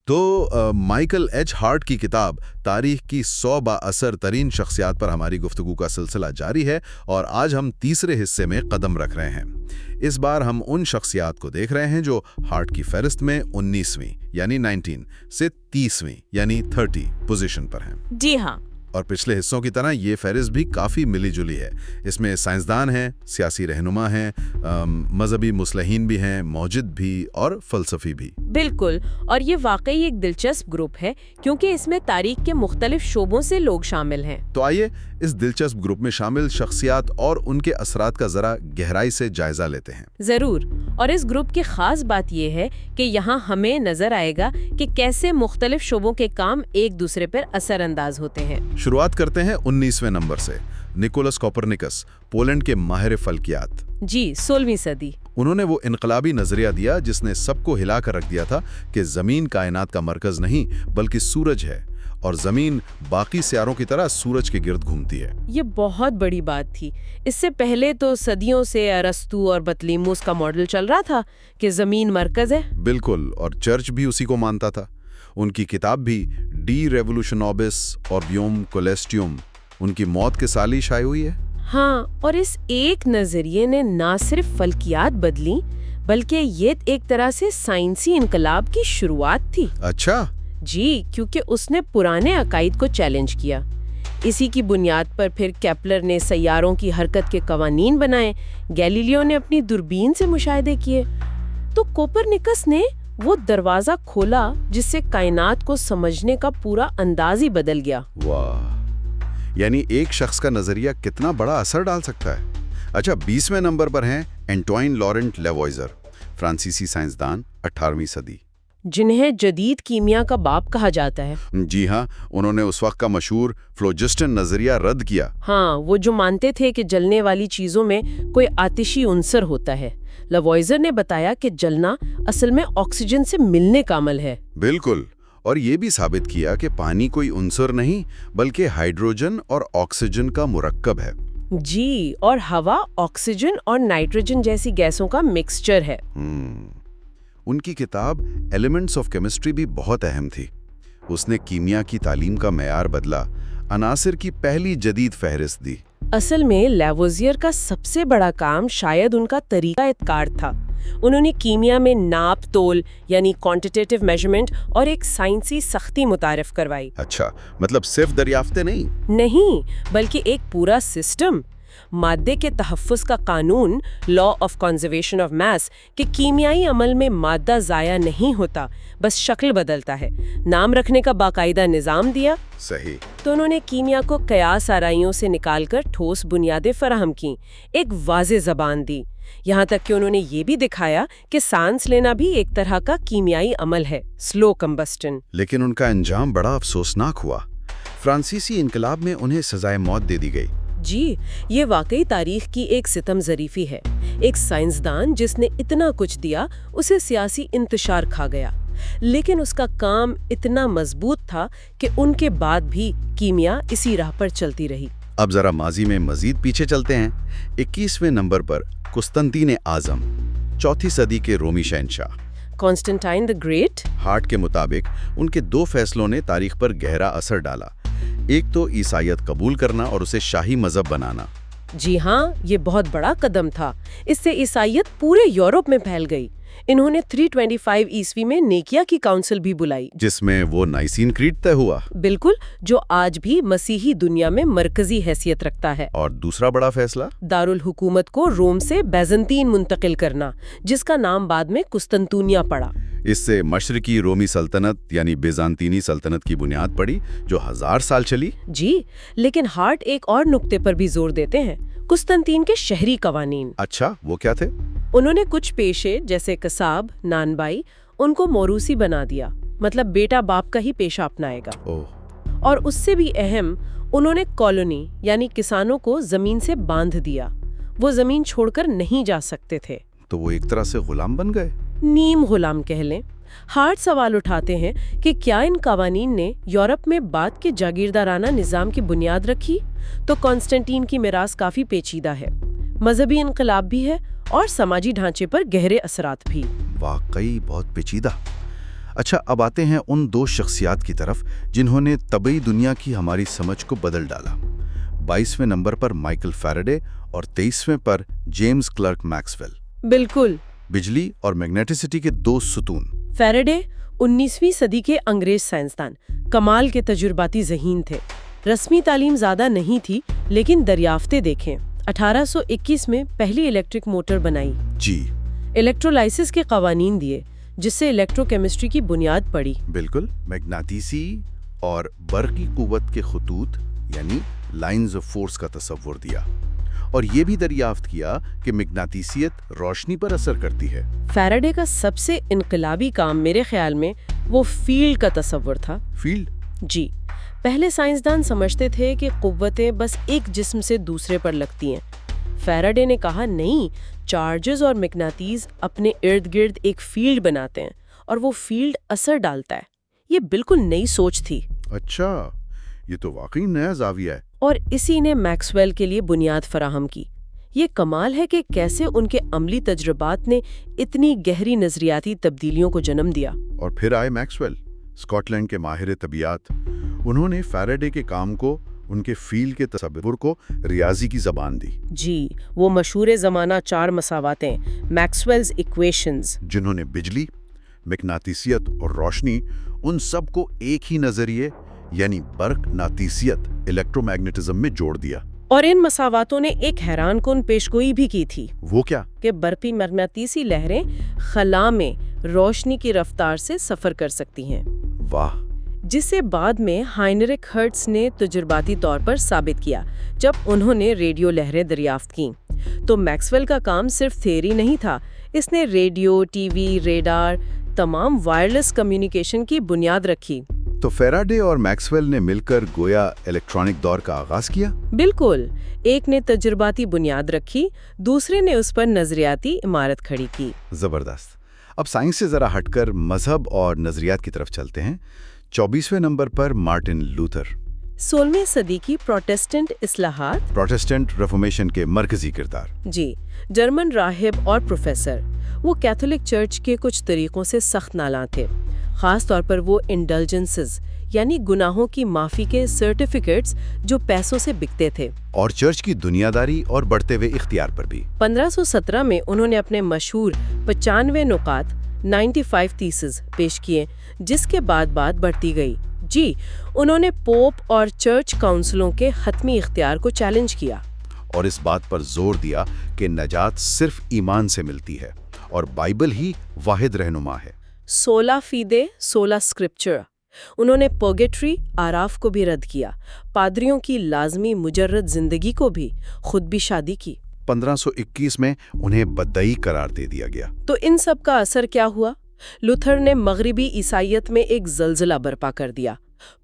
तो Michael H heart की किताब तारीख की 100 बाअसर तरीन शख्सियात पर हमारी गुफ्तगू का सिलसिला जारी है और आज हम तीसरे हिस्से में कदम रख रहे हैं। इस बार हम उन शख्सियात को देख रहे हैं जो हार्ट की फहरिस्त में 19वीं यानी 19 से 30वीं यानी 30 पोजीशन पर हैं। जी हाँ। और पिछले हिस्सों की तरह ये फहरिस्त भी काफ़ी मिली जुली है। इसमें साइंसदान हैं, सियासी रहनुमा हैं, मजहबी मुस्लिहीन भी हैं, मौजिद भी और फ़लसफ़ी भी। बिल्कुल, और ये वाकई एक दिलचस्प ग्रुप है क्योंकि इसमें तारीख के मुख्तलिफ शोबों से लोग शामिल हैं। तो आइए इस दिलचस्प ग्रुप में शामिल शख्सियात और उनके असरात का ज़रा गहराई से जायज़ा लेते हैं। ज़रूर, और इस ग्रुप की ख़ास बात यह है कि यहाँ हमें नज़र आएगा कि कैसे मुख्तलिफ शोबों के काम एक दूसरे पर असरअंदाज होते हैं। शुरुआत करते हैं 19वें नंबर से। निकोलस कोपरनिकस, पोलैंड के माहिर फल्कियात। जी, 16वीं सदी। उन्होंने वो इनकलाबी नजरिया दिया जिसने सबको हिला कर रख दिया था कि जमीन कायनात का मरकज नहीं बल्कि सूरज है और जमीन बाकी सियारों की तरह सूरज के गिर्द घूमती है। ये बहुत बड़ी बात थी। इससे पहले तो सदियों से अरस्तू और बतलीमुस का मॉडल चल रहा था कि जमीन मरकज है। बिल्कुल, और चर्च भी उसी को मानता था। उनकी किताब भी डी रेवोल्यूशनोबिस ऑर्बियम कोलेस्टियम उनकी मौत के साल ही शाये हुई है। हाँ, और इस एक नजरिए ने ना सिर्फ फल्कियात बदली बल्कि ये एक तरह से साइंसी इनकलाब की शुरुआत थी। अच्छा जी, क्योंकि उसने पुराने अकायद को चैलेंज किया। इसी की बुनियाद पर फिर केपलर ने सैयारों की हरकत के कवानीन बनाए, गैलीलियो ने अपनी दूरबीन से मुशाहिदे किए, तो कोपरनिकस ने वो दरवाजा खोला जिससे कायनात को समझने का पूरा अंदाज ही बदल गया। वाह, यानी एक शख्स का नजरिया कितना बड़ा असर डाल सकता है। अच्छा, 20वें नंबर पर हैं एंटोइन लॉरेंट लेवॉइजर, फ्रांसीसी साइंसदान, 18वीं सदी, जिन्हें जदीद कीमिया का बाप कहा जाता है। जी हाँ, उन्होंने उस वक्त का मशहूर फ्लोजिस्टन नजरिया रद्द किया। हाँ, वो जो मानते थे कि जलने वाली चीजों में कोई आतिशी उनसर होता है। लेवॉइजर ने बताया कि जलना असल में ऑक्सीजन से मिलने का अमल है। बिल्कुल, और ये भी साबित किया कि पानी कोई उनसर नहीं बल्कि हाइड्रोजन और ऑक्सीजन का मुरक्कब है। जी, और हवा ऑक्सीजन और नाइट्रोजन जैसी गैसों का मिक्सचर है। उनकी किताब एलिमेंट्स ऑफ केमिस्ट्री भी बहुत अहम थी। उसने कीमिया की तालीम का मयार बदला, अनासिर की पहली जदीद फहरिस्त दी। असल में लेवोजियर का सबसे बड़ा काम शायद उनका तरीका इत्कार था। उन्होंने कीमिया में नाप तोल यानी क्वांटिटेटिव मेजरमेंट और एक साइंसी सख्ती मुतारिफ करवाई। अच्छा, मतलब सिर्फ दरियाफ्तें नहीं, बल्कि एक पूरा सिस्टम, मादे के तहफ़्फ़ुज़ का कानून, law of conservation of mass, कि कीमियाई अमल में मादा ज़ाया नहीं होता, बस शक्ल बदलता है। नाम रखने का बाकायदा निज़ाम दिया। सही। तो उन्होंने कीमिया को कयास आराइयों से निकालकर ठोस बुनियादें फराहम की, एक वाज़े ज़बान दी। यहाँ तक कि उन्होंने ये भी दिखाया कि सांस लेना भी एक तरह का कीमियाई अमल है, स्लो कंबस्टन। लेकिन उनका अंजाम बड़ा अफसोसनाक हुआ। फ्रांसीसी इनकलाब में उन्हें सजाए मौत दे दी गई। जी, ये वाकई तारीख की एक सितम ज़रीफ़ी है। एक साइंसदान जिसने इतना कुछ दिया, उसे सियासी इंतशार खा गया। लेकिन उसका काम इतना मजबूत था कि उनके बाद भी कीमिया इसी राह पर चलती रही। अब जरा माजी में मजीद पीछे चलते हैं। 21वें नंबर पर कुस्तंतीन आज़म, 4वीं सदी के रोमी शहंशाह, कॉन्स्टेंटाइन द ग्रेट। हार्ट के मुताबिक उनके 2 फैसलों ने तारीख पर गहरा असर डाला। एक तो ईसाईयत कबूल करना और उसे शाही मजहब बनाना। जी हाँ, ये बहुत बड़ा कदम था। इससे ईसाईयत पूरे यूरोप में फैल गई। इन्होंने 325 ईस्वी में निकिया की काउंसिल भी बुलाई, जिसमें वो नाइसीन क्रीड तय हुआ। बिल्कुल, जो आज भी मसीही दुनिया में मरकजी हैसियत रखता है। और दूसरा बड़ा फैसला, दारुल हुकूमत को रोम से बैजंतीन मुंतकिल करना, जिसका नाम बाद में कुस्तंतूनिया पड़ा। इससे मशरकी रोमी सल्तनत यानी बिजांतीनी सल्तनत की बुनियाद पड़ी, जो 1000 साल चली। जी, लेकिन हार्ट एक और नुक्ते पर भी जोर देते हैं, कुस्तंतीन के शहरी कवानीन। अच्छा, वो क्या थे? उन्होंने कुछ पेशे जैसे कसाब, नानबाई, उनको मोरूसी बना दिया, मतलब बेटा बाप का ही पेशा अपनाएगा। और उससे भी अहम, उन्होंने कॉलोनी यानी किसानों को जमीन से बांध दिया। वो जमीन छोड़कर नहीं जा सकते थे। तो वो एक तरह से गुलाम बन गए। नीम गुलाम कह लें। हार्ट सवाल उठाते हैं कि क्या इन कवानीन ने यूरोप में बाद के जागीरदाराना निज़ाम की बुनियाद रखी? तो कॉन्स्टेंटीन की मिरास काफ़ी पेचीदा है, मजहबी इनकलाब भी है और समाजी ढांचे पर गहरे असरात भी। वाकई बहुत पेचीदा। अच्छा, अब आते हैं उन दो शख्सियात की तरफ जिन्होंने तबई दुनिया की हमारी समझ को बदल डाला। 22वें नंबर पर माइकल फैराडे और 23वें पर जेम्स क्लर्क मैक्सवेल। बिल्कुल। बिजली और मैग्नेटिसिटी के दो सुतून। फैराडे 19वीं सदी के अंग्रेज साइंसदान, कमाल के तजुर्बाती ज़हीन थे। रस्मी तालीम ज़्यादा नहीं थी, लेकिन दरियाफ्तें देखें। 1821 में पहली इलेक्ट्रिक मोटर बनाई। जी। इलेक्ट्रोलाइसिस के कवानीन दिए, जिससे इलेक्ट्रोकेमिस्ट्री की बुनियाद पड़ी। बिल्कुल। मैग्नेटिसी और बर्क़ी कुव्वत के खतूत यानी लाइंस ऑफ फोर्स का तस्वुर दिया, और ये भी दरियाफ्त किया कि मैग्नेटिसियत रोशनी पर असर करती है। फैराडे का सबसे इनकलाबी काम मेरे ख्याल में वो फील्ड का तस्वुर था। फील्ड? जी। पहले साइंसदान समझते थे कि कुव्वतें बस एक जिस्म से दूसरे पर लगती हैं। फैराडे ने कहा नहीं, चार्जेस और मैग्नेटिस अपने इर्द गिर्द एक फील्ड बनाते हैं और वो फील्ड असर डालता है। ये बिल्कुल नई सोच थी। अच्छा, ये तो वाकई नया जाविया है। और इसी ने मैक्सवेल के लिए बुनियाद फराहम की। ये कमाल है कि कैसे उनके अमली तजुर्बात ने इतनी गहरी नजरियाती तब्दीलियों को जन्म दिया। और फिर आए मैक्सवेल, स्कॉटलैंड के माहिर तबियात। उन्होंने फैराडे के काम को, उनके फील्ड के तस्वुर को रियाजी की जबान दी। जी, वो मशहूर ज़माना 4 मसावातें, मैक्सवेल्स इक्वेशंस, जिन्होंने बिजली, मैग्नेटिसियत और रोशनी, उन सब को एक ही नजरिए यानी बर्क़-नातीसियत, इलेक्ट्रोमैग्नेटिज्म में जोड़ दिया। और इन मसावातों ने एक हैरानकुन पेशगोई भी की थी। वो क्या? कि बर्क़ी मैग्नेटिसी लहरें खला में रोशनी की रफ्तार से सफ़र कर सकती हैं। वाह! जिसे बाद में हाइनरिक हर्ट्ज ने तजुर्बाती तौर पर साबित किया, जब उन्होंने रेडियो लहरें दरियाफ्त की। तो मैक्सवेल का काम सिर्फ थियरी नहीं था, इसने रेडियो, टीवी, रेडार, तमाम वायरलेस कम्युनिकेशन की बुनियाद रखी। तो फैराडे और मैक्सवेल ने मिलकर गोया इलेक्ट्रॉनिक दौर का आगाज किया। बिल्कुल। एक ने तजुर्बाती बुनियाद रखी, दूसरे ने उस पर नजरियाती इमारत खड़ी की। जबरदस्त। अब साइंस से जरा हटकर मजहब और नजरियात की तरफ चलते हैं। 24वें नंबर पर मार्टिन लूथर। 16वीं सदी की प्रोटेस्टेंट इस्लाहात, प्रोटेस्टेंट रिफॉर्मेशन के मरकजी किरदार। जी, जर्मन राहिब और प्रोफेसर। वो कैथोलिक चर्च के कुछ तरीकों से सख्त नाला थे, खास तौर पर वो इंडल्जेंसेस यानी गुनाहों की माफी के सर्टिफिकेट्स जो पैसों से बिकते थे, और चर्च की दुनियादारी और बढ़ते हुए इख्तियार पर भी। 1517 में उन्होंने अपने मशहूर 95 नुकात 95 थीसिस पेश किए, जिसके बाद बात बढ़ती गई। जी, उन्होंने पोप और चर्च काउंसिलों के हतमी इख्तियार को चैलेंज किया और इस बात पर जोर दिया कि नजात सिर्फ ईमान से मिलती है और बाइबल ही वाहिद रहनुमा है। 16 फीदे 16 स्क्रिप्चर। उन्होंने पर्गेटरी, आराफ को भी रद्द किया, पादरियों की लाजमी मुजर्रद जिंदगी को भी, खुद भी शादी की। 1521 में उन्हें बद्दई करार दे दिया गया। तो इन सब का असर क्या हुआ? लूथर ने मगरिबी ईसाइयत में एक जलजला बर्पा कर दिया।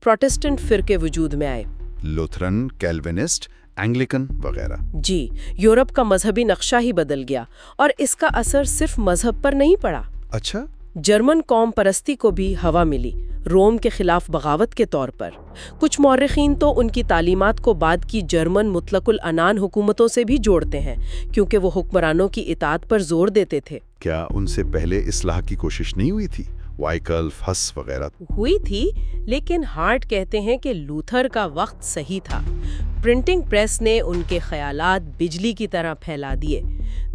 प्रोटेस्टेंट फिरके वजूद में आए, लूथरन, कैल्विनिस्ट, एंग्लिकन वगैरह। जी, यूरोप का मजहबी नक्शा ही बदल गया, और इसका असर सिर्फ मजहब पर नहीं पड़ा। अच्छा? जर्मन कौम परस्ती को भी हवा मिली, रोम के खिलाफ बगावत के तौर पर। कुछ मौरखीन तो उनकी तालीमात को बाद की जर्मन मुतलकुल अनान हुकूमतों से भी जोड़ते हैं, क्योंकि वो हुक्मरानों की इताअत पर जोर देते थे। क्या उनसे पहले इस्लाह की कोशिश नहीं हुई थी? वाइकल्फ, हस वगैरह हुई थी, लेकिन हार्ट कहते हैं कि लूथर का वक्त सही था। प्रिंटिंग प्रेस ने उनके ख्यालात बिजली की तरह फैला दिए,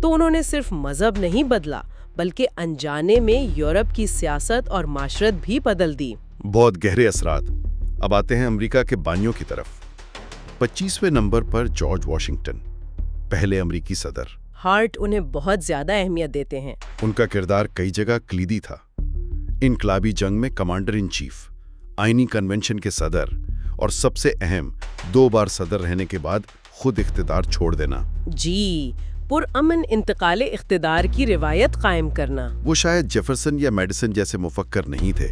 तो उन्होंने सिर्फ मजहब नहीं बदला, बल्कि अनजाने में यूरोप की सियासत और माशरत भी बदल दी। बहुत गहरे असरात। अब आते हैं अमेरिका के बानियों की तरफ। 25वें नंबर पर जॉर्ज वॉशिंगटन, पहले अमेरिकी सदर। हार्ट उन्हें बहुत ज्यादा अहमियत देते हैं। उनका किरदार कई जगह क्लीदी था। इनकलाबी जंग में कमांडर इन चीफ, आईनी कन्वेंशन के सदर, और सबसे अहम 2 बार सदर रहने के बाद खुद इख्तिदार छोड़ देना। जी, पुरअमन इंतकाले इख्तिदार की रिवायत कायम करना। वो शायद जेफरसन या मेडिसन जैसे मुफक्कर नहीं थे,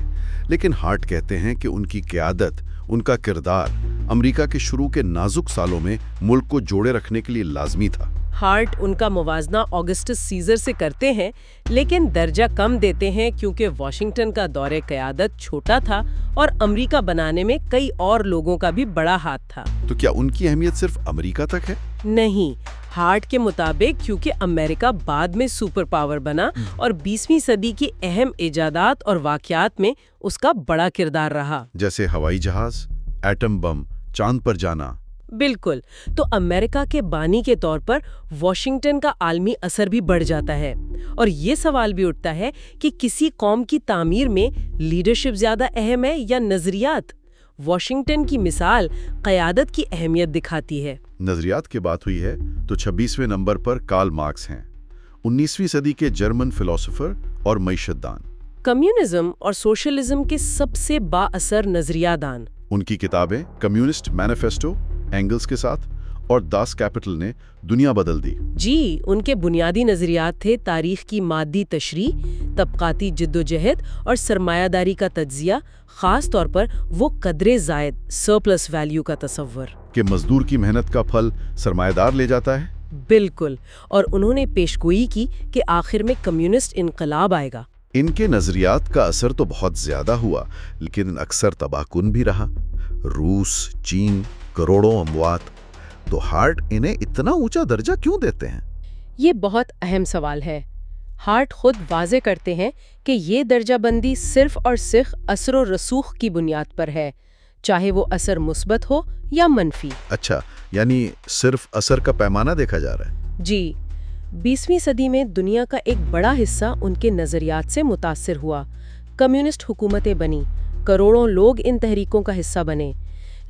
लेकिन हार्ट कहते हैं कि उनकी क़यादत, उनका किरदार अमेरिका के शुरू के नाजुक सालों में मुल्क को जोड़े रखने के लिए लाजमी था। हार्ट उनका मुवाजना ऑगस्टस सीजर से करते हैं, लेकिन दर्जा कम देते हैं क्योंकि वॉशिंगटन का दौरे क़यादत छोटा था और अमेरिका बनाने में कई और लोगों का भी बड़ा हाथ था। तो क्या उनकी अहमियत सिर्फ अमेरिका तक है? नहीं, ہارٹ کے مطابق کیونکہ امریکہ بعد میں سپر پاور بنا اور 20ویں صدی کی اہم ایجادات اور واقعات میں اس کا بڑا کردار رہا، جیسے ہوائی جہاز، ایٹم بم، چاند پر جانا۔ بالکل، تو امریکہ کے بانی کے طور پر واشنگٹن کا عالمی اثر بھی بڑھ جاتا ہے، اور یہ سوال بھی اٹھتا ہے کہ کسی قوم کی تعمیر میں لیڈرشپ زیادہ اہم ہے یا نظریات؟ واشنگٹن کی مثال قیادت کی اہمیت دکھاتی ہے۔ نظریات کی بات ہوئی ہے تو 26ویں نمبر پر کارل مارکس ہیں، 19ویں صدی کے جرمن فلسفر اور معیشت دان۔ کمیونزم اور سوشلزم کے سب سے با اثر نظریہ دان۔ ان کی کتابیں کمیونسٹ مینیفیسٹو اینگلز کے ساتھ اور داس کیپٹل نے دنیا بدل دی۔ جی، ان کے بنیادی نظریات تھے تاریخ کی مادی تشریح، طبقاتی جدوجہد اور سرمایہ داری کا تجزیہ، خاص طور پر وہ قدر زائد سرپلس ویلیو کا تصور کہ مزدور کی محنت کا پھل سرمایہ دار لے جاتا ہے۔ بالکل، اور انہوں نے پیشگوئی کی کہ آخر میں کمیونسٹ انقلاب آئے گا۔ ان کے نظریات کا اثر تو بہت زیادہ ہوا، لیکن اکثر تباہ کن بھی رہا۔ روس، چین، کروڑوں اموات، تو ہارٹ انہیں اتنا اونچا درجہ کیوں دیتے ہیں؟ یہ بہت اہم سوال ہے۔ ہارٹ خود واضح کرتے ہیں کہ یہ درجہ بندی صرف اور صرف اثر و رسوخ کی بنیاد پر ہے، چاہے وہ اثر مثبت ہو یا منفی۔ اچھا، یعنی صرف اثر کا پیمانہ دیکھا جا رہا ہے؟ جی، 20ویں صدی میں دنیا کا ایک بڑا حصہ ان کے نظریات سے متاثر ہوا۔ کمیونسٹ حکومتیں بنی، کروڑوں لوگ ان تحریکوں کا حصہ بنے،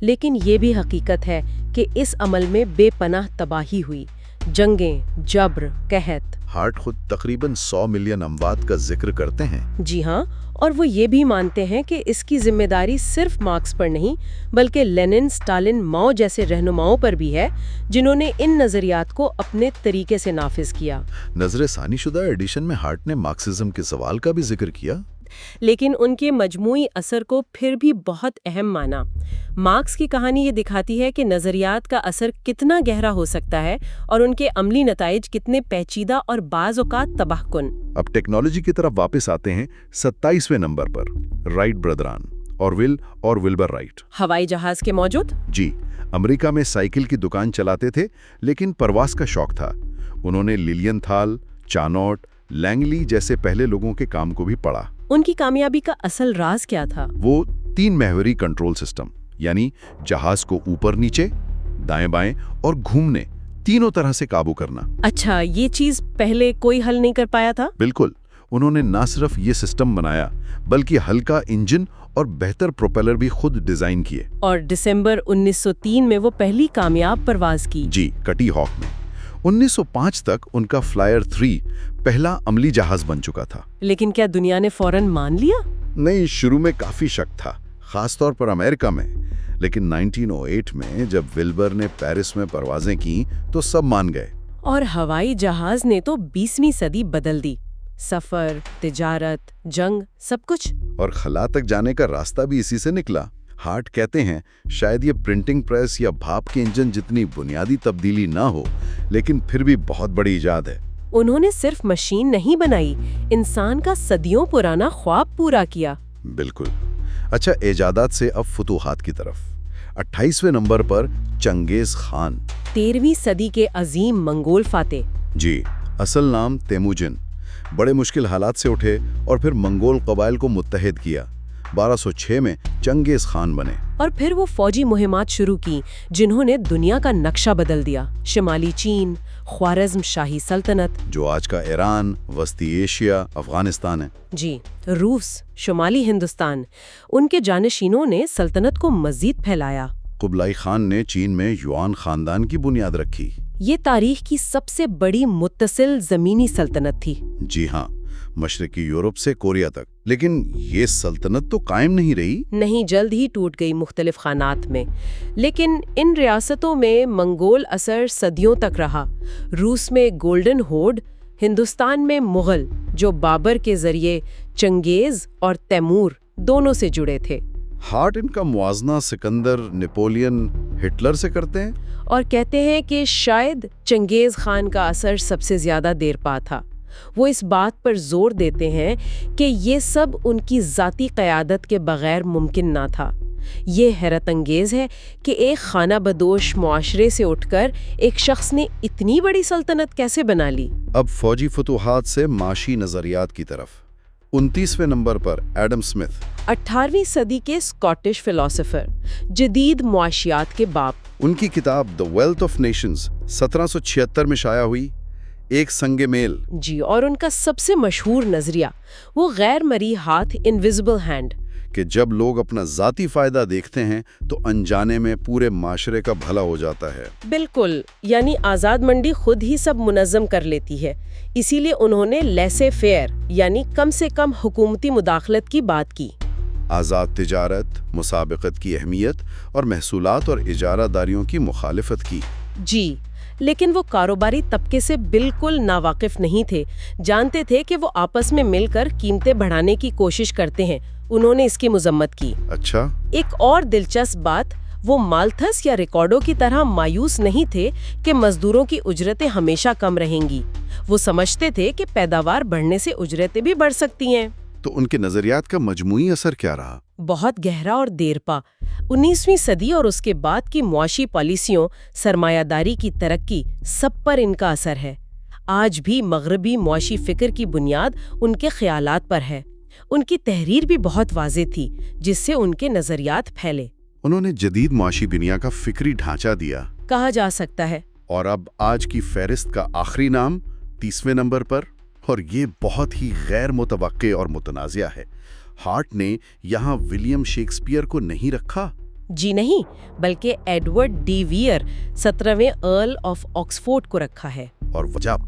لیکن یہ بھی حقیقت ہے کہ اس عمل میں بے پناہ تباہی ہوئی، جنگیں، جبر، قحط۔ ہارٹ خود تقریباً 100 ملین اموات کا ذکر کرتے ہیں۔ جی ہاں، اور وہ یہ بھی مانتے ہیں کہ اس کی ذمہ داری صرف مارکس پر نہیں بلکہ لینن، اسٹالن، ماؤ جیسے رہنماؤں پر بھی ہے، جنہوں نے ان نظریات کو اپنے طریقے سے نافذ کیا۔ نظر ثانی شدہ ایڈیشن میں ہارٹ نے مارکسزم کے سوال کا بھی ذکر کیا، لیکن ان کے مجموعی اثر کو پھر بھی بہت اہم مانا۔ مارکس کی کہانی یہ دکھاتی ہے کہ نظریات کا اثر کتنا گہرا ہو سکتا ہے اور ان کے عملی نتائج کتنے پیچیدہ اور بعض اوقات تباہ کن۔ اب ٹیکنالوجی کی طرف واپس آتے ہیں 27ویں نمبر پر، رائٹ برادران، آرول اور ولبر رائٹ۔ ہوائی جہاز کے موجود؟ جی، امریکہ میں سائیکل کی دکان چلاتے تھے لیکن پرواز کا شوق تھا۔ انہوں نے لیلین تھال، چانوٹ، لینگلی جیسے پہلے لوگوں کے کام کو بھی پڑھا۔ ان کی کامیابی کا اصل راز کیا تھا؟ وہ 3 محوری کنٹرول سسٹم، یعنی جہاز کو اوپر نیچے، دائیں بائیں اور گھومنے، تینوں طرح سے قابو کرنا۔ اچھا، یہ چیز پہلے کوئی حل نہیں کر پایا تھا؟ بالکل، انہوں نے نہ صرف یہ سسٹم بنایا بلکہ ہلکا انجن اور بہتر پروپیلر بھی خود ڈیزائن کیے۔ اور دسمبر 1903 میں وہ پہلی کامیاب پرواز کی۔ جی، کٹی ہاک میں۔ 1905 تک ان کا فلائر 3 پہلا عملی جہاز بن چکا تھا۔ لیکن کیا دنیا نے فوراً مان لیا؟ نہیں، شروع میں کافی شک تھا، خاص طور پر امریکہ میں، لیکن 1908 میں جب ولبر نے پیرس میں پروازیں کیں تو سب مان گئے۔ اور ہوائی جہاز نے تو 20ویں صدی بدل دی، سفر، تجارت، جنگ، سب کچھ۔ اور خلا تک جانے کا راستہ بھی اسی سے نکلا۔ ہارٹ کہتے ہیں شاید یہ پرنٹنگ پریس یا بھاپ کے انجن جتنی بنیادی تبدیلی نہ ہو، لیکن پھر بھی بہت بڑی ایجاد ہے۔ انہوں نے صرف مشین نہیں بنائی، انسان کا صدیوں پرانا خواب پورا کیا۔ بالکل۔ اچھا، ایجادات سے اب فتوحات کی طرف۔ 28ویں نمبر پر چنگیز خان، 13ویں صدی کے عظیم منگول فاتح۔ جی، اصل نام تیموجن، بڑے مشکل حالات سے اٹھے اور پھر منگول قبائل کو متحد کیا۔ 1206 میں چنگیز خان بنے، اور پھر وہ فوجی مہمات شروع کی جنہوں نے دنیا کا نقشہ بدل دیا۔ شمالی چین، خوارزم شاہی سلطنت، جو آج کا ایران، وسطی ایشیا، افغانستان ہے۔ جی، روس، شمالی ہندوستان، ان کے جانشینوں نے سلطنت کو مزید پھیلایا۔ قبلائی خان نے چین میں یوان خاندان کی بنیاد رکھی۔ یہ تاریخ کی سب سے بڑی متصل زمینی سلطنت تھی۔ جی ہاں، مشرقی یورپ سے کوریا تک۔ لیکن یہ سلطنت تو قائم نہیں رہی۔ نہیں، جلد ہی ٹوٹ گئی مختلف خانات میں، لیکن ان ریاستوں میں منگول اثر صدیوں تک رہا۔ روس میں گولڈن ہورڈ، ہندوستان میں مغل، جو بابر کے ذریعے چنگیز اور تیمور دونوں سے جڑے تھے۔ ہارٹ ان کا موازنہ سکندر، نیپولین، ہٹلر سے کرتے ہیں اور کہتے ہیں کہ شاید چنگیز خان کا اثر سب سے زیادہ دیر پا تھا۔ وہ اس بات پر زور دیتے ہیں کہ یہ سب ان کی ذاتی قیادت کے بغیر ممکن نہ تھا۔ یہ حیرت انگیز ہے کہ ایک خانہ بدوش معاشرے سے اٹھ کر ایک شخص نے اتنی بڑی سلطنت کیسے بنا لی۔ اب فوجی فتوحات سے معاشی نظریات کی طرف 29ویں نمبر پر ایڈم سمتھ، 18ویں صدی کے اسکاٹش فلاسفر، جدید معاشیات کے باپ۔ ان کی کتاب دی ویلتھ آف نیشنز 1776 میں شائع ہوئی، ایک سنگ میل۔ جی، اور ان کا سب سے مشہور نظریہ وہ غیر مرئی ہاتھ، انویزیبل ہینڈ، کہ جب لوگ اپنا ذاتی فائدہ دیکھتے ہیں تو انجانے میں پورے معاشرے کا بھلا ہو جاتا ہے۔ بالکل، یعنی آزاد منڈی خود ہی سب منظم کر لیتی ہے۔ اسی لیے انہوں نے لیسے فیئر یعنی کم سے کم حکومتی مداخلت کی بات کی۔ آزاد تجارت، مسابقت کی اہمیت اور محصولات اور اجارہ داریوں کی مخالفت کی۔ جی، لیکن وہ کاروباری طبقے سے بالکل ناواقف نہیں تھے، جانتے تھے کہ وہ آپس میں مل کر قیمتیں بڑھانے کی کوشش کرتے ہیں۔ انہوں نے اس کی مذمت کی۔ اچھا، ایک اور دلچسپ بات، وہ مالتھس یا ریکارڈو کی طرح مایوس نہیں تھے کہ مزدوروں کی اجرتیں ہمیشہ کم رہیں گی۔ وہ سمجھتے تھے کہ پیداوار بڑھنے سے اجرتیں بھی بڑھ سکتی ہیں۔ تو ان کے نظریات کا مجموعی اثر کیا رہا؟ بہت گہرا اور دیرپا۔ 19ویں صدی اور اس کے بعد کی معاشی پالیسیوں، سرمایہ داری کی ترقی، سب پر ان کا اثر ہے۔ آج بھی مغربی معاشی فکر کی بنیاد ان کے خیالات پر ہے۔ ان کی تحریر بھی بہت واضح تھی، جس سے ان کے نظریات پھیلے۔ انہوں نے جدید معاشی دنیا کا فکری ڈھانچہ دیا، کہا جا سکتا ہے۔ اور اب آج کی فہرست کا آخری نام 30ویں نمبر پر، اور یہ بہت ہی غیر متوقع اور متنازع ہے۔ ہارٹ نے یہاں ولیم شیکسپیئر کو نہیں رکھا۔ جی نہیں، بلکہ ایڈورڈ ڈی ویئر 17ویں ارل آف آکسفورڈ کو رکھا ہے۔ اور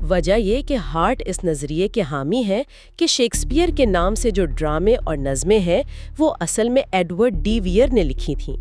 وجہ یہ کہ ہارٹ اس نظریے کے حامی ہے کہ شیکسپیئر کے نام سے جو ڈرامے اور نظمیں ہیں وہ اصل میں ایڈورڈ ڈی ویئر نے لکھی تھیں،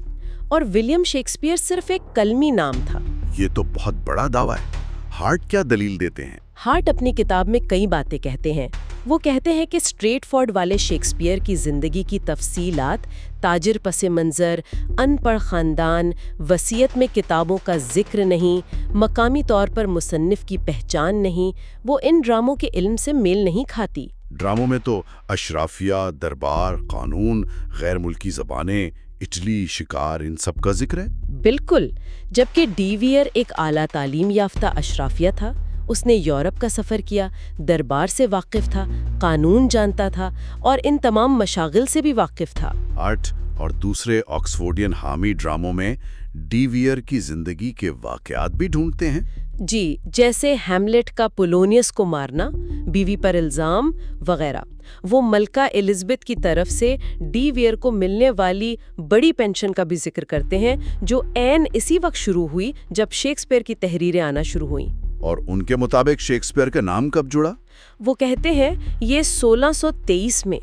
اور ولیم شیکسپیئر صرف ایک کلمی نام تھا۔ یہ تو بہت بڑا دعویٰ ہے۔ ہارٹ کیا دلیل دیتے ہیں؟ ہارٹ اپنی کتاب میں کئی باتیں کہتے ہیں۔ وہ کہتے ہیں کہ اسٹریٹ فارڈ والے شیکسپیئر کی زندگی کی تفصیلات، تاجر پس منظر، ان پڑھ خاندان، وصیت میں کتابوں کا ذکر نہیں، مقامی طور پر مصنف کی پہچان نہیں، وہ ان ڈراموں کے علم سے میل نہیں کھاتی۔ ڈراموں میں تو اشرافیہ، دربار، قانون، غیر ملکی زبانیں، اٹلی، شکار، ان سب کا ذکر ہے۔ بالکل، جبکہ ڈی ویئر ایک اعلیٰ تعلیم یافتہ اشرافیہ تھا۔ اس نے یورپ کا سفر کیا، دربار سے واقف تھا، قانون جانتا تھا، اور ان تمام مشاغل سے بھی واقف تھا۔ ہارٹ اور دوسرے آکسفورڈین حامی ڈراموں میں ڈی ویئر کی زندگی کے واقعات بھی ڈھونڈتے ہیں۔ جی، جیسے ہیملیٹ کا پولونیس کو مارنا، بیوی پر الزام وغیرہ۔ وہ ملکہ الزبتھ کی طرف سے ڈی ویئر کو ملنے والی بڑی پینشن کا بھی ذکر کرتے ہیں، جو عین اسی وقت شروع ہوئی جب شیکسپیئر کی تحریریں آنا شروع ہوئیں۔ اور ان کے مطابق شیکسپیئر کا نام کب جڑا؟ وہ کہتے ہیں یہ 1623 میں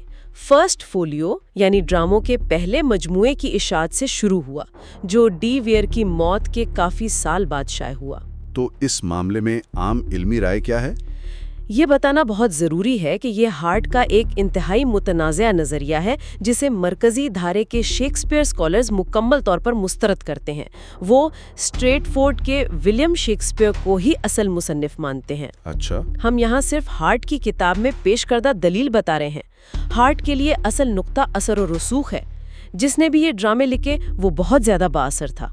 فرسٹ فولیو یعنی ڈراموں کے پہلے مجموعے کی اشاعت سے شروع ہوا، جو ڈی ویئر کی موت کے کافی سال بعد شائع ہوا۔ تو اس معاملے میں عام علمی رائے کیا ہے؟ یہ بتانا بہت ضروری ہے کہ یہ ہارٹ کا ایک انتہائی متنازع نظریہ ہے، جسے مرکزی دھارے کے شیکسپیئر اسکالرز مکمل طور پر مسترد کرتے ہیں۔ وہ اسٹریٹ فورڈ کے ولیم شیکسپیئر کو ہی اصل مصنف مانتے ہیں۔ اچھا، ہم یہاں صرف ہارٹ کی کتاب میں پیش کردہ دلیل بتا رہے ہیں۔ ہارٹ کے لیے اصل نقطہ اثر و رسوخ ہے۔ جس نے بھی یہ ڈرامے لکھے وہ بہت زیادہ بااثر تھا۔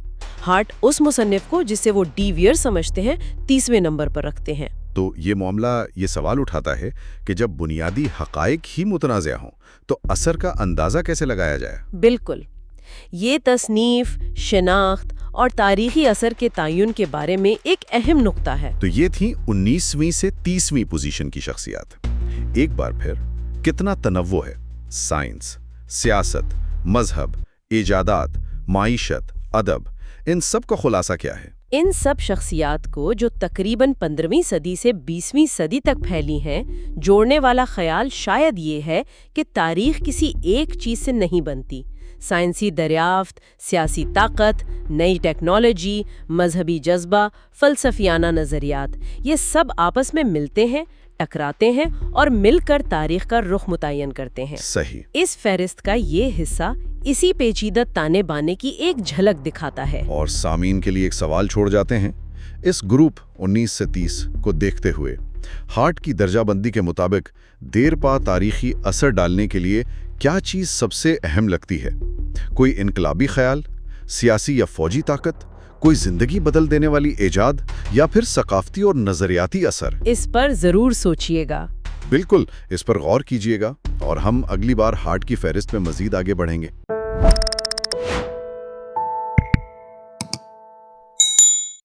ہارٹ اس مصنف کو، جسے وہ ڈی ویئر سمجھتے ہیں، 30ویں نمبر پر رکھتے ہیں۔ تو یہ معاملہ یہ سوال اٹھاتا ہے کہ جب بنیادی حقائق ہی متنازع ہوں تو اثر کا اندازہ کیسے لگایا جائے؟ بالکل، یہ تصنیف، شناخت اور تاریخی اثر کے تعین کے بارے میں ایک اہم نقطہ ہے۔ تو یہ تھی 19ویں سے 30ویں پوزیشن کی شخصیات۔ ایک بار پھر کتنا تنوع ہے! سائنس، سیاست، مذہب، ایجادات، معیشت، ادب، ان سب کا خلاصہ کیا ہے؟ ان سب شخصیات کو، جو تقریباً 15ویں صدی سے 20ویں صدی تک پھیلی ہیں، جوڑنے والا خیال شاید یہ ہے کہ تاریخ کسی ایک چیز سے نہیں بنتی۔ سائنسی دریافت، سیاسی طاقت، نئی ٹیکنالوجی، مذہبی جذبہ، فلسفیانہ نظریات، یہ سب آپس میں ملتے ہیں، ٹکراتے ہیں اور مل کر تاریخ کا رخ متعین کرتے ہیں۔ صحیح۔ اس فہرست کا یہ حصہ اسی پیچیدہ تانے بانے کی ایک جھلک دکھاتا ہے۔ اور سامعین کے لیے ایک سوال چھوڑ جاتے ہیں۔ اس گروپ 19 سے 30 کو دیکھتے ہوئے ہارٹ کی درجہ بندی کے مطابق دیر پا تاریخی اثر ڈالنے کے لیے کیا چیز سب سے اہم لگتی ہے؟ کوئی انقلابی خیال، سیاسی یا فوجی طاقت، کوئی زندگی بدل دینے والی ایجاد، یا پھر ثقافتی اور نظریاتی اثر؟ اس پر ضرور سوچئے گا۔ بالکل، اس پر غور کیجئے گا، اور ہم اگلی بار ہارٹ کی فہرست میں مزید آگے بڑھیں گے۔